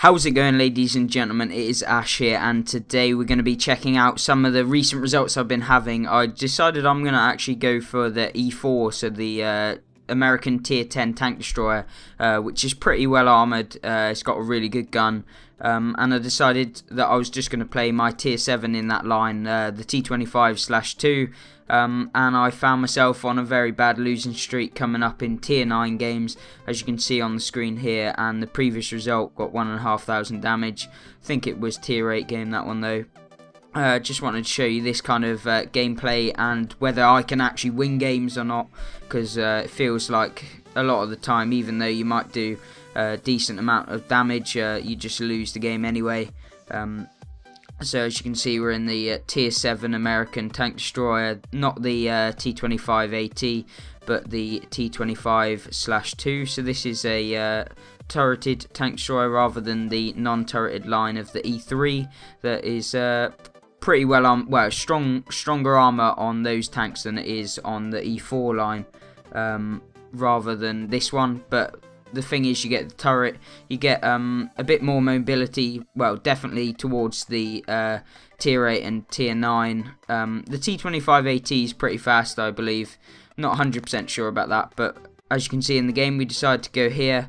How's it going, ladies and gentlemen? It is Ash here, and today we're going to be checking out some of the recent results I've been having. I decided I'm going to actually go for the E4, so the American Tier 10 tank destroyer, which is pretty well armoured. It's got a really good gun, and I decided that I was just going to play my Tier 7 in that line, the T25/2. And I found myself on a very bad losing streak coming up in Tier 9 games, as you can see on the screen here, and the previous result got 1,500 damage. I think it was Tier 8 game, that one though. Just wanted to show you this kind of gameplay and whether I can actually win games or not, because it feels like a lot of the time, even though you might do a decent amount of damage, you just lose the game anyway. So as you can see, we're in the Tier 7 American tank destroyer, not the T25 AT, but the T25/2. So this is a turreted tank destroyer rather than the non-turreted line of the E3 that is pretty well on, well, stronger armor on those tanks than it is on the E4 line, rather than this one. But the thing is, you get the turret, you get a bit more mobility, well, definitely towards the Tier 8 and Tier 9. The T25 AT is pretty fast, I believe. Not 100% sure about that, but as you can see in the game, we decided to go here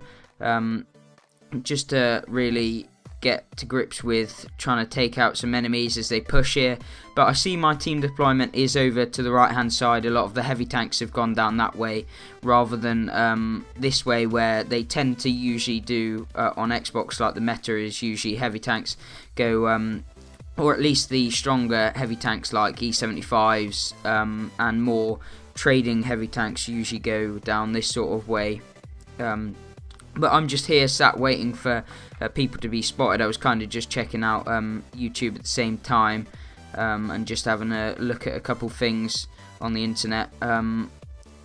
just to really get to grips with trying to take out some enemies as they push here. But I see my team deployment is over to the right hand side. A lot of the heavy tanks have gone down that way rather than this way, where they tend to usually do on Xbox, like the meta is usually heavy tanks go, or at least the stronger heavy tanks like E75s and more trading heavy tanks usually go down this sort of way. But I'm just here sat waiting for people to be spotted. I was kind of just checking out YouTube at the same time, and just having a look at a couple things on the internet. And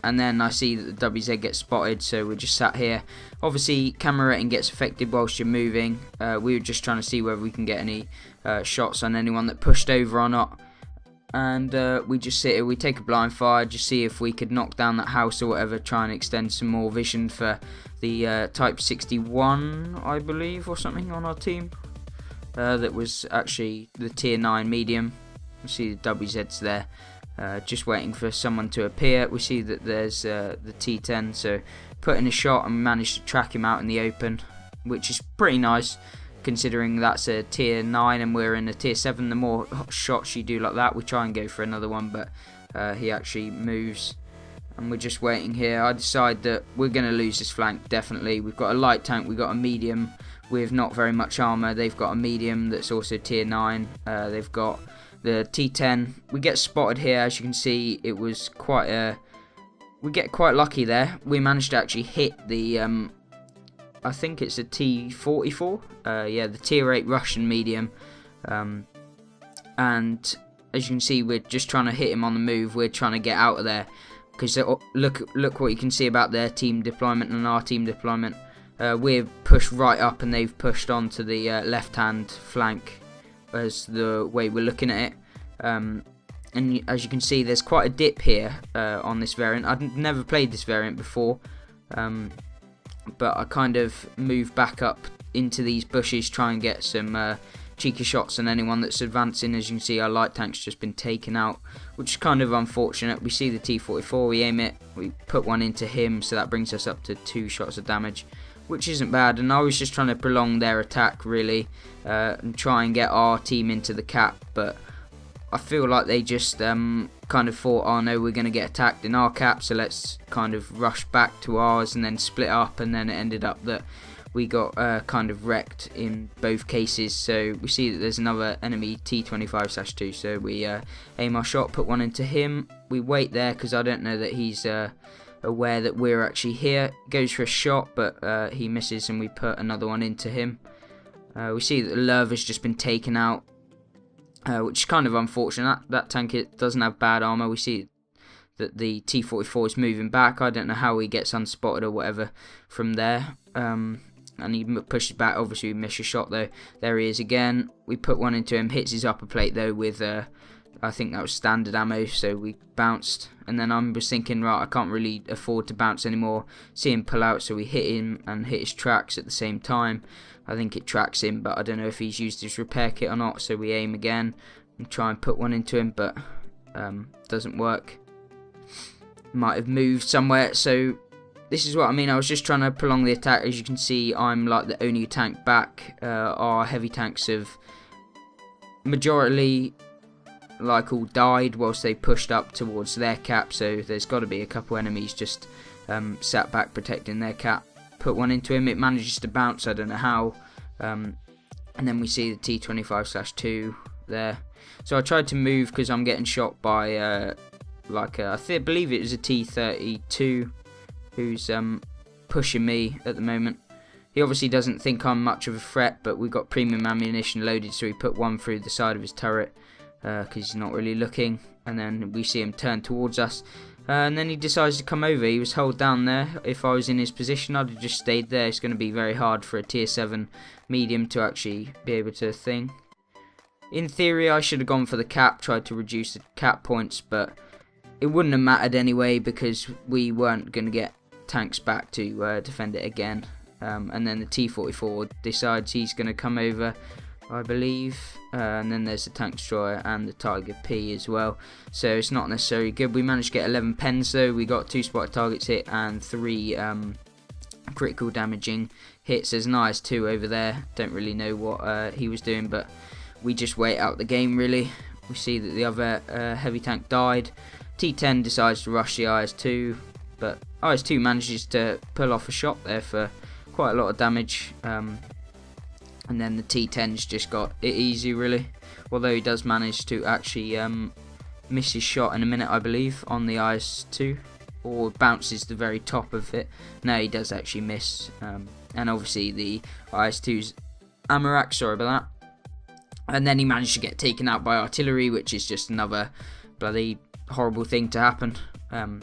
then I see that the WZ gets spotted, so we're just sat here. Obviously, camera rating gets affected whilst you're moving. We were just trying to see whether we can get any shots on anyone that pushed over or not. And we just sit here, we take a blind fire, just see if we could knock down that house or whatever, try and extend some more vision for the Type 61, I believe, or something on our team. That was actually the Tier 9 medium. You see the WZs there, just waiting for someone to appear. We see that there's the T10, so put in a shot and managed to track him out in the open, which is pretty nice, considering that's a Tier 9 and we're in a Tier 7. The more shots you do like that, we try and go for another one, but he actually moves, and we're just waiting here. I decide that we're going to lose this flank, definitely. We've got a light tank, we've got a medium with not very much armor. They've got a medium that's also Tier 9. They've got the T10. We get spotted here, as you can see. It was quite a... we get quite lucky there. We managed to actually hit the... I think it's a T44, yeah, the Tier 8 Russian medium, and as you can see, we're just trying to hit him on the move. We're trying to get out of there, because look what you can see about their team deployment and our team deployment. We're pushed right up, and they've pushed onto the left-hand flank, as the way we're looking at it. And as you can see, there's quite a dip here on this variant. I've never played this variant before. But I kind of move back up into these bushes, try and get some cheeky shots on anyone that's advancing. As you can see, our light tank's just been taken out, which is kind of unfortunate. We see the T44, we aim it, we put one into him, so that brings us up to 2 shots of damage, which isn't bad. And I was just trying to prolong their attack, really, and try and get our team into the cap, but I feel like they just kind of thought, oh no, we're going to get attacked in our cap, so let's kind of rush back to ours and then split up, and then it ended up that we got kind of wrecked in both cases. So we see that there's another enemy T25/2, so we aim our shot, put one into him. We wait there because I don't know that he's aware that we're actually here. Goes for a shot, but he misses, and we put another one into him. We see that the Lurv has just been taken out, which is kind of unfortunate. That tank, it doesn't have bad armor. We see that the T44 is moving back. I don't know how he gets unspotted or whatever from there. And he pushes back. Obviously, we miss a shot though. There he is again. We put one into him. Hits his upper plate though with, I think that was standard ammo. So we bounced. And then I was thinking, right, I can't really afford to bounce anymore. See him pull out, so we hit him and hit his tracks at the same time. I think it tracks him, but I don't know if he's used his repair kit or not. So we aim again and try and put one into him, but doesn't work. Might have moved somewhere. So this is what I mean. I was just trying to prolong the attack. As you can see, I'm like the only tank back. Our heavy tanks have majority like all died whilst they pushed up towards their cap. So there's got to be a couple enemies just sat back protecting their cap. Put one into him. It manages to bounce. I don't know how. And then we see the T25/2 there. So I tried to move because I'm getting shot by I believe it was a T32 who's pushing me at the moment. He obviously doesn't think I'm much of a threat, but we've got premium ammunition loaded, so he put one through the side of his turret because he's not really looking. And then we see him turn towards us, and then he decides to come over. He was held down there. If I was in his position, I'd have just stayed there. It's going to be very hard for a tier 7 medium to actually be able to thing. In theory, I should have gone for the cap, tried to reduce the cap points, but it wouldn't have mattered anyway because we weren't going to get tanks back to defend it again. And then the T44 decides he's going to come over, I believe. And then there's the tank destroyer and the Tiger P as well. So it's not necessarily good. We managed to get 11 pens though. We got 2 spotted targets hit and 3 critical damaging hits. There's an IS-2 over there. Don't really know what he was doing, but we just wait out the game really. We see that the other heavy tank died. T10 decides to rush the IS-2, but IS-2 manages to pull off a shot there for quite a lot of damage. And then the T10's just got it easy really, although he does manage to actually miss his shot in a minute, I believe, on the IS-2, or bounces the very top of it. No, he does actually miss, and obviously the IS-2's ammo rack, sorry about that. And then he managed to get taken out by artillery, which is just another bloody horrible thing to happen. And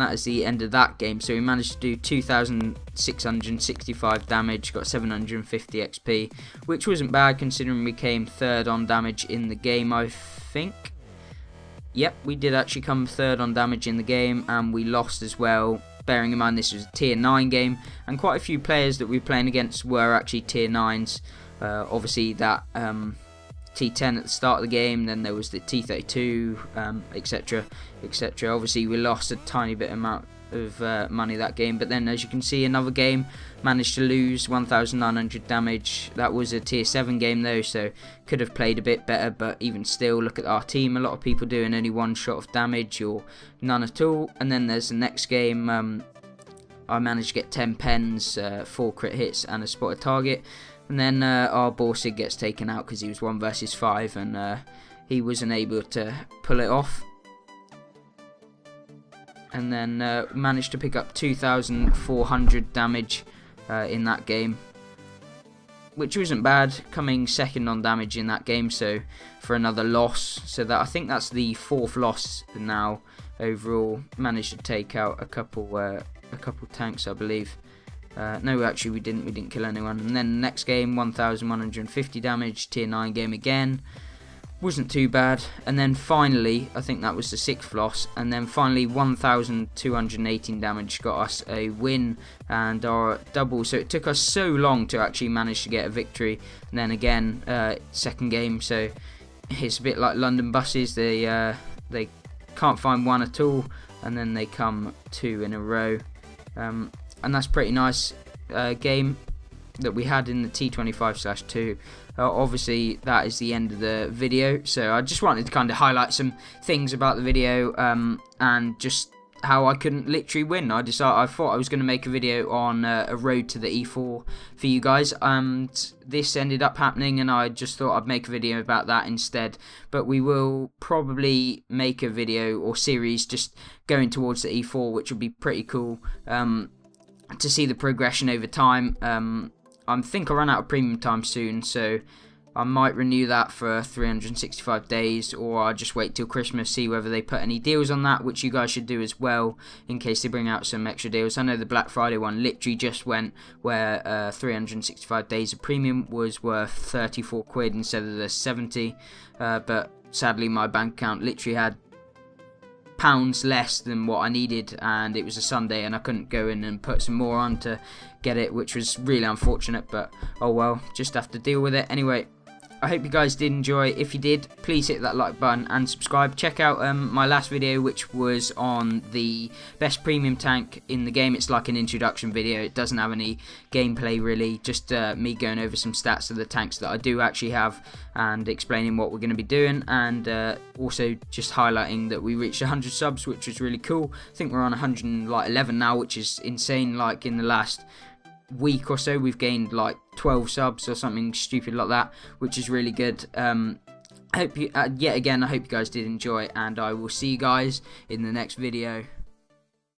that is the end of that game. So we managed to do 2,665 damage, got 750 XP, which wasn't bad considering we came 3rd on damage in the game, I think. Yep, we did actually come 3rd on damage in the game, and we lost as well. Bearing in mind this was a tier 9 game, and quite a few players that we were playing against were actually tier 9s. Obviously that T10 at the start of the game, then there was the T32, etc, etc. Obviously we lost a tiny bit amount of money that game, but then as you can see, another game managed to lose 1,900 damage. That was a tier 7 game though, so could have played a bit better, but even still, look at our team, a lot of people doing only 1 shot of damage or none at all. And then there's the next game, I managed to get 10 pens, 4 crit hits and a spotted target. And then our Borsig gets taken out because he was 1 versus 5 and he wasn't able to pull it off. And then managed to pick up 2,400 damage in that game, which wasn't bad, coming 2nd on damage in that game, so for another loss. So that I think that's the 4th loss now overall. Managed to take out a couple tanks, I believe. No, actually we didn't kill anyone. And then next game, 1,150 damage, tier 9 game again. Wasn't too bad. And then finally, I think that was the 6th loss, and then finally 1,218 damage got us a win and our double. So it took us so long to actually manage to get a victory. And then again, 2nd game, so it's a bit like London buses. They can't find one at all, and then they come 2 in a row. And that's pretty nice game that we had in the T25/2. Obviously that is the end of the video, so I just wanted to kind of highlight some things about the video and just how I couldn't literally win. I thought I was going to make a video on a road to the E4 for you guys, and this ended up happening, and I just thought I'd make a video about that instead. But we will probably make a video or series just going towards the E4, which will be pretty cool to see the progression over time. I think I'll run out of premium time soon, so I might renew that for 365 days, or I'll just wait till Christmas, see whether they put any deals on that, which you guys should do as well, in case they bring out some extra deals. I know the Black Friday one literally just went, where 365 days of premium was worth 34 quid instead of the 70, but sadly my bank account literally had £8 less than what I needed, and it was a Sunday and I couldn't go in and put some more on to get it, which was really unfortunate, but oh well, just have to deal with it. Anyway, I hope you guys did enjoy. If you did, please hit that like button and subscribe. Check out my last video, which was on the best premium tank in the game. It's like an introduction video. It doesn't have any gameplay really, just me going over some stats of the tanks that I do actually have and explaining what we're going to be doing, and also just highlighting that we reached 100 subs, which was really cool. I think we're on 111 now, which is insane. Like in the last week or so we've gained like 12 subs or something stupid like that, which is really good. I hope you I hope you guys did enjoy, and I will see you guys in the next video.